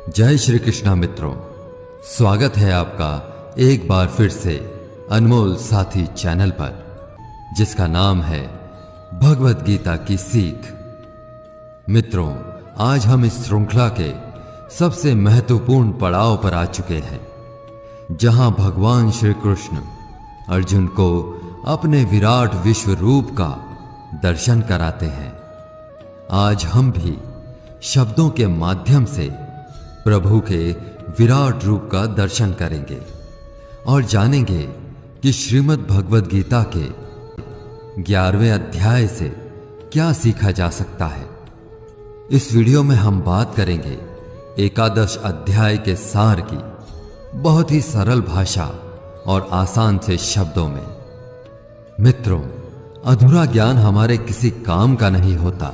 जय श्री कृष्णा मित्रों, स्वागत है आपका एक बार फिर से अनमोल साथी चैनल पर, जिसका नाम है भगवत गीता की सीख। मित्रों, आज हम इस श्रृंखला के सबसे महत्वपूर्ण पड़ाव पर आ चुके हैं, जहां भगवान श्री कृष्ण अर्जुन को अपने विराट विश्व रूप का दर्शन कराते हैं। आज हम भी शब्दों के माध्यम से प्रभु के विराट रूप का दर्शन करेंगे और जानेंगे कि श्रीमद् भगवद गीता के 11वें अध्याय से क्या सीखा जा सकता है। इस वीडियो में हम बात करेंगे एकादश अध्याय के सार की, बहुत ही सरल भाषा और आसान से शब्दों में। मित्रों, अधूरा ज्ञान हमारे किसी काम का नहीं होता,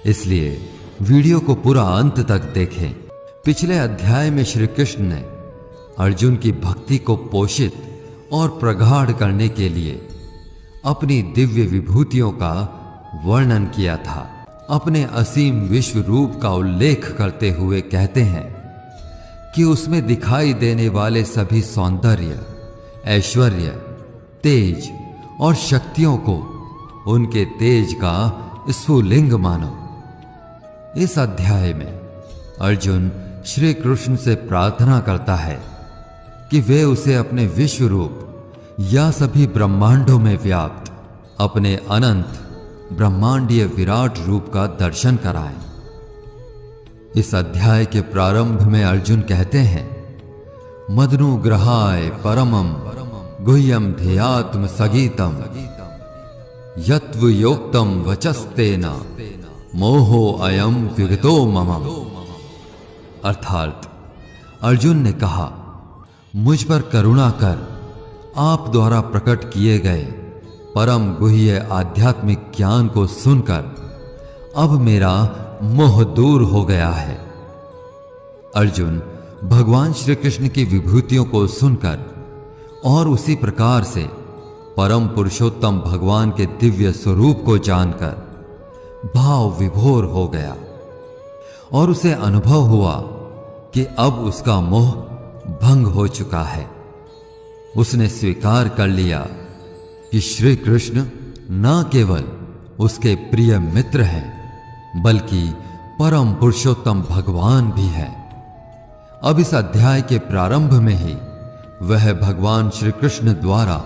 इसलिए वीडियो को पूरा अंत तक देखें। पिछले अध्याय में श्री कृष्ण ने अर्जुन की भक्ति को पोषित और प्रगाढ़ करने के लिए अपनी दिव्य विभूतियों का वर्णन किया था। अपने असीम विश्व रूप का उल्लेख करते हुए कहते हैं कि उसमें दिखाई देने वाले सभी सौंदर्य, ऐश्वर्य, तेज और शक्तियों को उनके तेज का स्फुलिंग मानो। इस अध्याय में अर्जुन श्री कृष्ण से प्रार्थना करता है कि वे उसे अपने विश्व रूप या सभी ब्रह्मांडों में व्याप्त अपने अनंत ब्रह्मांडीय विराट रूप का दर्शन कराएं। इस अध्याय के प्रारंभ में अर्जुन कहते हैं, मदनुग्रहाय परमम गुह्यम ध्येयात्म सगीतम यत्व योक्तम वचस्तेना मोहो अयम विगतो मम। अर्थात अर्जुन ने कहा, मुझ पर करुणा कर आप द्वारा प्रकट किए गए परम गुह्य आध्यात्मिक ज्ञान को सुनकर अब मेरा मोह दूर हो गया है। अर्जुन भगवान श्री कृष्ण की विभूतियों को सुनकर और उसी प्रकार से परम पुरुषोत्तम भगवान के दिव्य स्वरूप को जानकर भाव विभोर हो गया और उसे अनुभव हुआ कि अब उसका मोह भंग हो चुका है। उसने स्वीकार कर लिया कि श्री कृष्ण न केवल उसके प्रिय मित्र हैं, बल्कि परम पुरुषोत्तम भगवान भी है। अब इस अध्याय के प्रारंभ में ही वह भगवान श्री कृष्ण द्वारा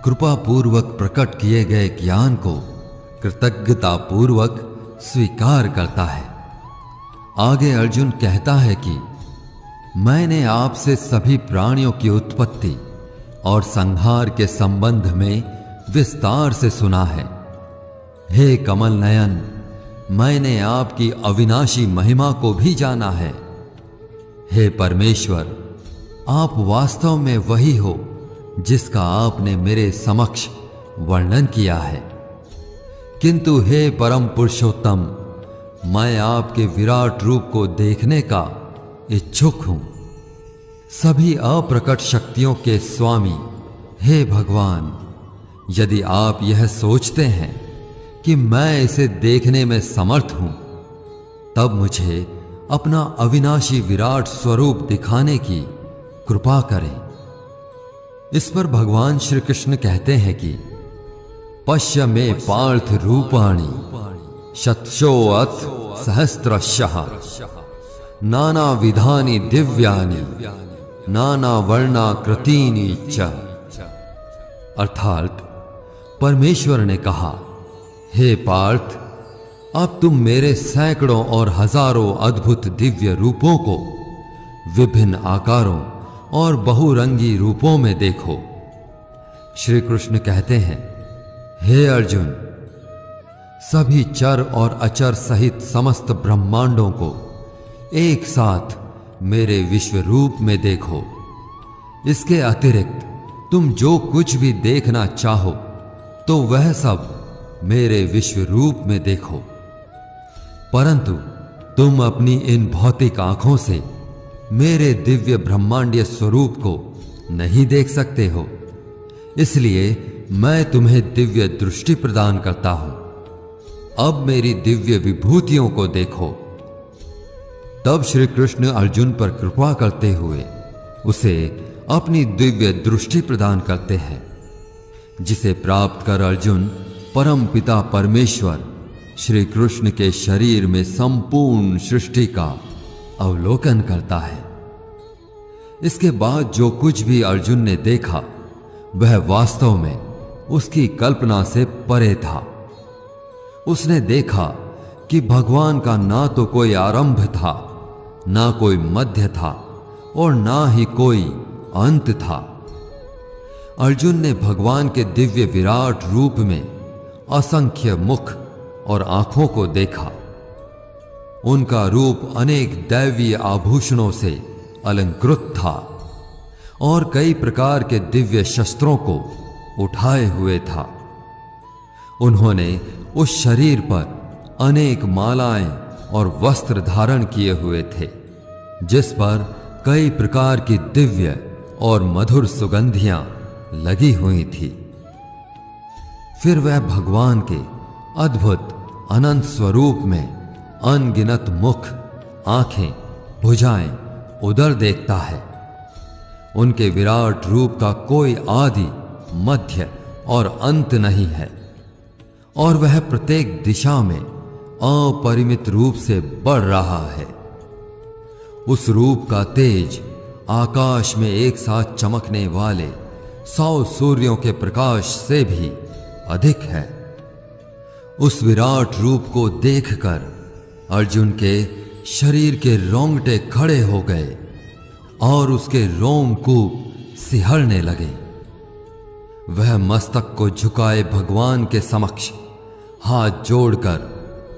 कृपा पूर्वक प्रकट किए गए ज्ञान को कृतज्ञता पूर्वक स्वीकार करता है। आगे अर्जुन कहता है कि मैंने आपसे सभी प्राणियों की उत्पत्ति और संहार के संबंध में विस्तार से सुना है। हे कमल नयन, मैंने आपकी अविनाशी महिमा को भी जाना है। हे परमेश्वर, आप वास्तव में वही हो जिसका आपने मेरे समक्ष वर्णन किया है। किंतु हे परम पुरुषोत्तम, मैं आपके विराट रूप को देखने का इच्छुक हूं। सभी अप्रकट शक्तियों के स्वामी हे भगवान, यदि आप यह सोचते हैं कि मैं इसे देखने में समर्थ हूं, तब मुझे अपना अविनाशी विराट स्वरूप दिखाने की कृपा करें। इस पर भगवान श्री कृष्ण कहते हैं कि पश्य मे पार्थ रूपाणि शतशोऽथ सहस्रशः नाना विधानि दिव्यानि नाना वर्णाकृतीनि च। अर्थात परमेश्वर ने कहा, हे पार्थ, अब तुम मेरे सैकड़ों और हजारों अद्भुत दिव्य रूपों को विभिन्न आकारों और बहुरंगी रूपों में देखो। श्री कृष्ण कहते हैं, हे अर्जुन, सभी चर और अचर सहित समस्त ब्रह्मांडों को एक साथ मेरे विश्व रूप में देखो। इसके अतिरिक्त तुम जो कुछ भी देखना चाहो तो वह सब मेरे विश्व रूप में देखो, परंतु तुम अपनी इन भौतिक आंखों से मेरे दिव्य ब्रह्मांडीय स्वरूप को नहीं देख सकते हो। इसलिए मैं तुम्हें दिव्य दृष्टि प्रदान करता हूं। अब मेरी दिव्य विभूतियों को देखो। तब श्री कृष्ण अर्जुन पर कृपा करते हुए उसे अपनी दिव्य दृष्टि प्रदान करते हैं, जिसे प्राप्त कर अर्जुन परम पिता परमेश्वर श्री कृष्ण के शरीर में संपूर्ण सृष्टि का अवलोकन करता है। इसके बाद जो कुछ भी अर्जुन ने देखा वह वास्तव में उसकी कल्पना से परे था। उसने देखा कि भगवान का ना तो कोई आरंभ था, ना कोई मध्य था और ना ही कोई अंत था। अर्जुन ने भगवान के दिव्य विराट रूप में असंख्य मुख और आंखों को देखा। उनका रूप अनेक दैवीय आभूषणों से अलंकृत था और कई प्रकार के दिव्य शस्त्रों को उठाए हुए था। उन्होंने उस शरीर पर अनेक मालाएं और वस्त्र धारण किए हुए थे, जिस पर कई प्रकार की दिव्य और मधुर सुगंधियां लगी हुई थी। फिर वह भगवान के अद्भुत अनंत स्वरूप में अनगिनत मुख, आंखें, भुजाएं, उदर देखता है। उनके विराट रूप का कोई आदि, मध्य और अंत नहीं है और वह प्रत्येक दिशा में अपरिमित रूप से बढ़ रहा है। उस रूप का तेज आकाश में एक साथ चमकने वाले 100 सूर्यों के प्रकाश से भी अधिक है। उस विराट रूप को देखकर अर्जुन के शरीर के रोंगटे खड़े हो गए और उसके रोमकूप सिहरने लगे। वह मस्तक को झुकाए भगवान के समक्ष हाथ जोड़कर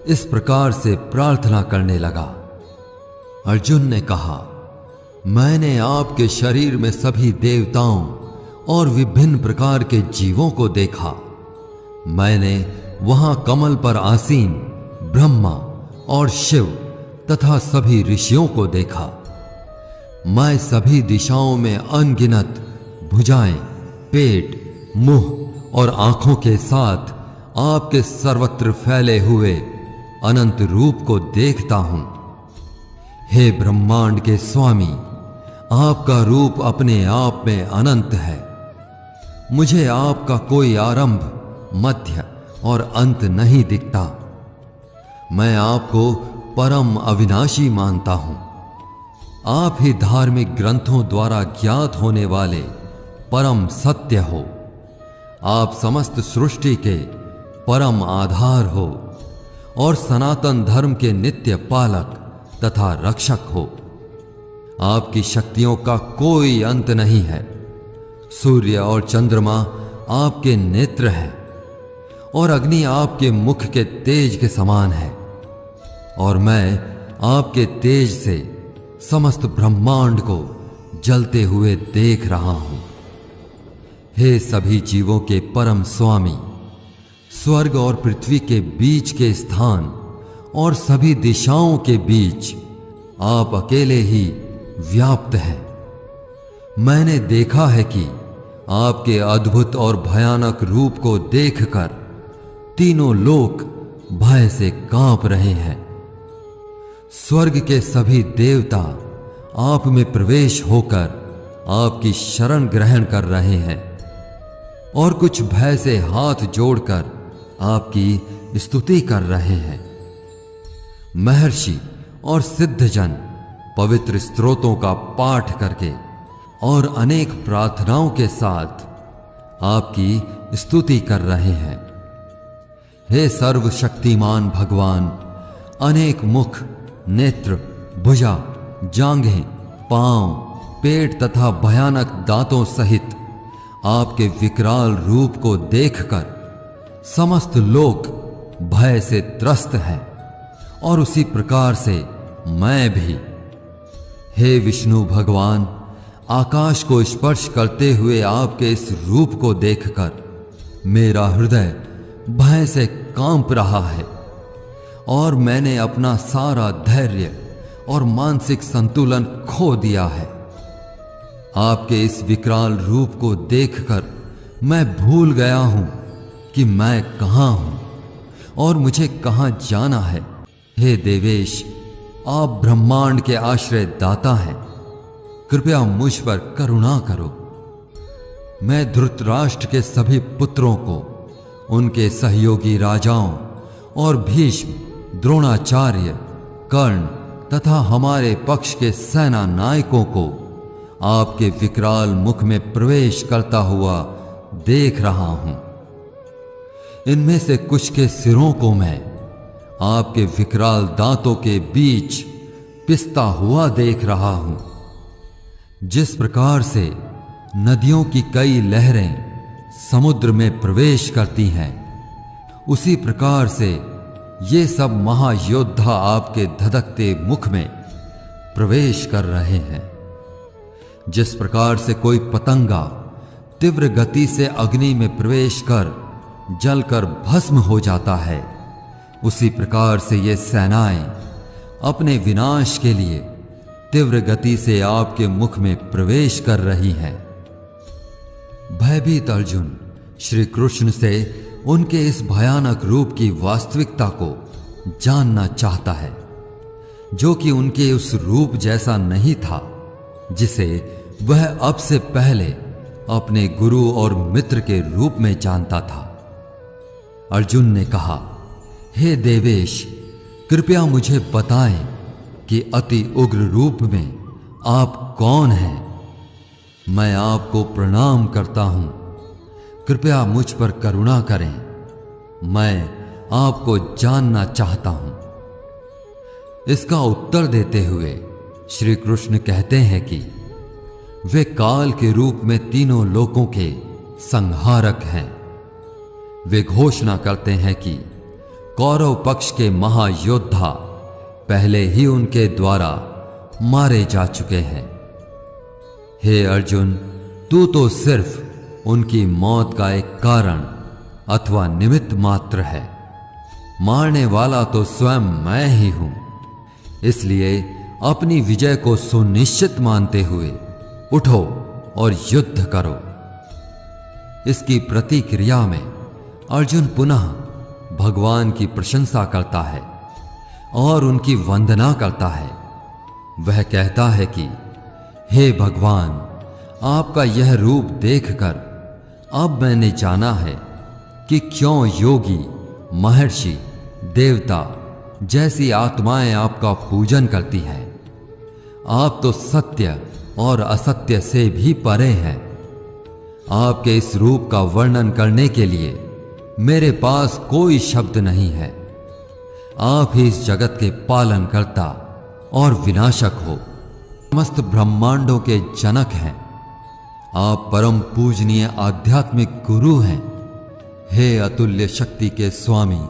इस प्रकार से प्रार्थना करने लगा। अर्जुन ने कहा, मैंने आपके शरीर में सभी देवताओं और विभिन्न प्रकार के जीवों को देखा। मैंने वहां कमल पर आसीन ब्रह्मा और शिव तथा सभी ऋषियों को देखा। मैं सभी दिशाओं में अनगिनत भुजाएं, पेट, मुंह और आंखों के साथ आपके सर्वत्र फैले हुए अनंत रूप को देखता हूं। हे ब्रह्मांड के स्वामी, आपका रूप अपने आप में अनंत है। मुझे आपका कोई आरंभ, मध्य और अंत नहीं दिखता। मैं आपको परम अविनाशी मानता हूं। आप ही धार्मिक ग्रंथों द्वारा ज्ञात होने वाले परम सत्य हो। आप समस्त सृष्टि के परम आधार हो और सनातन धर्म के नित्य पालक तथा रक्षक हो। आपकी शक्तियों का कोई अंत नहीं है। सूर्य और चंद्रमा आपके नेत्र हैं और अग्नि आपके मुख के तेज के समान है और मैं आपके तेज से समस्त ब्रह्मांड को जलते हुए देख रहा हूं। हे सभी जीवों के परम स्वामी, स्वर्ग और पृथ्वी के बीच के स्थान और सभी दिशाओं के बीच आप अकेले ही व्याप्त हैं। मैंने देखा है कि आपके अद्भुत और भयानक रूप को देखकर तीनों लोक भय से कांप रहे हैं। स्वर्ग के सभी देवता आप में प्रवेश होकर आपकी शरण ग्रहण कर रहे हैं और कुछ भय से हाथ जोड़कर आपकी स्तुति कर रहे हैं। महर्षि और सिद्धजन पवित्र स्तोत्रों का पाठ करके और अनेक प्रार्थनाओं के साथ आपकी स्तुति कर रहे हैं। हे सर्वशक्तिमान भगवान, अनेक मुख, नेत्र, भुजा, जांघें, पांव, पेट तथा भयानक दांतों सहित आपके विकराल रूप को देखकर समस्त लोक भय से त्रस्त हैं और उसी प्रकार से मैं भी। हे विष्णु भगवान, आकाश को स्पर्श करते हुए आपके इस रूप को देखकर मेरा हृदय भय से कांप रहा है और मैंने अपना सारा धैर्य और मानसिक संतुलन खो दिया है। आपके इस विकराल रूप को देखकर मैं भूल गया हूं कि मैं कहां हूं और मुझे कहां जाना है। हे देवेश, आप ब्रह्मांड के आश्रय दाता हैं, कृपया मुझ पर करुणा करो। मैं धृतराष्ट्र के सभी पुत्रों को, उनके सहयोगी राजाओं और भीष्म, द्रोणाचार्य, कर्ण तथा हमारे पक्ष के सेना नायकों को आपके विकराल मुख में प्रवेश करता हुआ देख रहा हूं। इनमें से कुछ के सिरों को मैं आपके विकराल दांतों के बीच पिसता हुआ देख रहा हूं। जिस प्रकार से नदियों की कई लहरें समुद्र में प्रवेश करती हैं, उसी प्रकार से ये सब महायोद्धा आपके धधकते मुख में प्रवेश कर रहे हैं। जिस प्रकार से कोई पतंगा तीव्र गति से अग्नि में प्रवेश कर जलकर भस्म हो जाता है, उसी प्रकार से ये सेनाएं अपने विनाश के लिए तीव्र गति से आपके मुख में प्रवेश कर रही हैं। भयभीत अर्जुन श्री कृष्ण से उनके इस भयानक रूप की वास्तविकता को जानना चाहता है, जो कि उनके उस रूप जैसा नहीं था जिसे वह अब से पहले अपने गुरु और मित्र के रूप में जानता था। अर्जुन ने कहा, हे देवेश, कृपया मुझे बताएं कि अति उग्र रूप में आप कौन हैं। मैं आपको प्रणाम करता हूं, कृपया मुझ पर करुणा करें। मैं आपको जानना चाहता हूं। इसका उत्तर देते हुए श्री कृष्ण कहते हैं कि वे काल के रूप में तीनों लोकों के संहारक हैं। वे घोषणा करते हैं कि कौरव पक्ष के महायोद्धा पहले ही उनके द्वारा मारे जा चुके हैं। हे अर्जुन, तू तो सिर्फ उनकी मौत का एक कारण अथवा निमित्त मात्र है। मारने वाला तो स्वयं मैं ही हूं। इसलिए अपनी विजय को सुनिश्चित मानते हुए उठो और युद्ध करो। इसकी प्रतिक्रिया में अर्जुन पुनः भगवान की प्रशंसा करता है और उनकी वंदना करता है। वह कहता है कि हे भगवान, आपका यह रूप देखकर अब मैंने जाना है कि क्यों योगी, महर्षि, देवता जैसी आत्माएं आपका पूजन करती हैं। आप तो सत्य और असत्य से भी परे हैं। आपके इस रूप का वर्णन करने के लिए मेरे पास कोई शब्द नहीं है। आप ही इस जगत के पालनकर्ता और विनाशक हो, समस्त ब्रह्मांडों के जनक हैं। आप परम पूजनीय आध्यात्मिक गुरु हैं। हे अतुल्य शक्ति के स्वामी,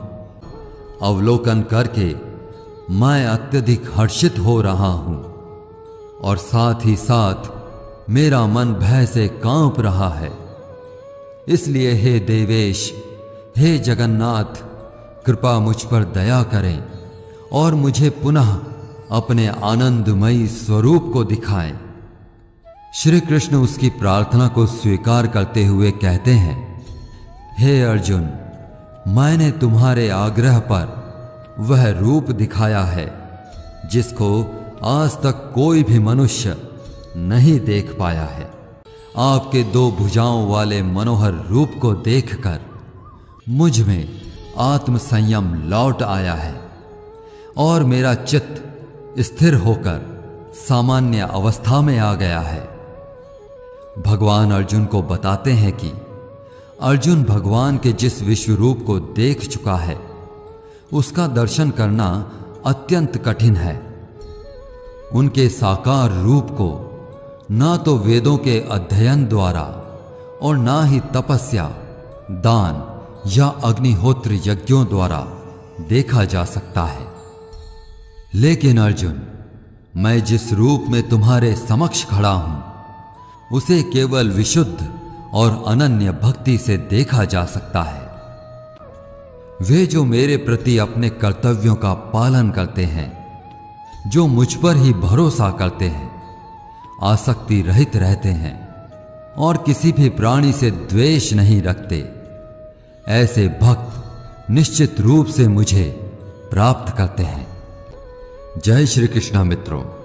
अवलोकन करके मैं अत्यधिक हर्षित हो रहा हूं और साथ ही साथ मेरा मन भय से कांप रहा है। इसलिए हे देवेश, हे जगन्नाथ, कृपा मुझ पर दया करें और मुझे पुनः अपने आनंदमयी स्वरूप को दिखाएं। श्री कृष्ण उसकी प्रार्थना को स्वीकार करते हुए कहते हैं, हे अर्जुन, मैंने तुम्हारे आग्रह पर वह रूप दिखाया है जिसको आज तक कोई भी मनुष्य नहीं देख पाया है। आपके दो भुजाओं वाले मनोहर रूप को देखकर मुझ में आत्म संयम लौट आया है और मेरा चित्त स्थिर होकर सामान्य अवस्था में आ गया है। भगवान अर्जुन को बताते हैं कि अर्जुन भगवान के जिस विश्व रूप को देख चुका है, उसका दर्शन करना अत्यंत कठिन है। उनके साकार रूप को ना तो वेदों के अध्ययन द्वारा और ना ही तपस्या, दान या अग्निहोत्र यज्ञों द्वारा देखा जा सकता है। लेकिन अर्जुन, मैं जिस रूप में तुम्हारे समक्ष खड़ा हूं, उसे केवल विशुद्ध और अनन्य भक्ति से देखा जा सकता है। वे जो मेरे प्रति अपने कर्तव्यों का पालन करते हैं, जो मुझ पर ही भरोसा करते हैं, आसक्ति रहित रहते हैं और किसी भी प्राणी से द्वेष नहीं रखते, ऐसे भक्त निश्चित रूप से मुझे प्राप्त करते हैं। जय श्री कृष्णा मित्रों।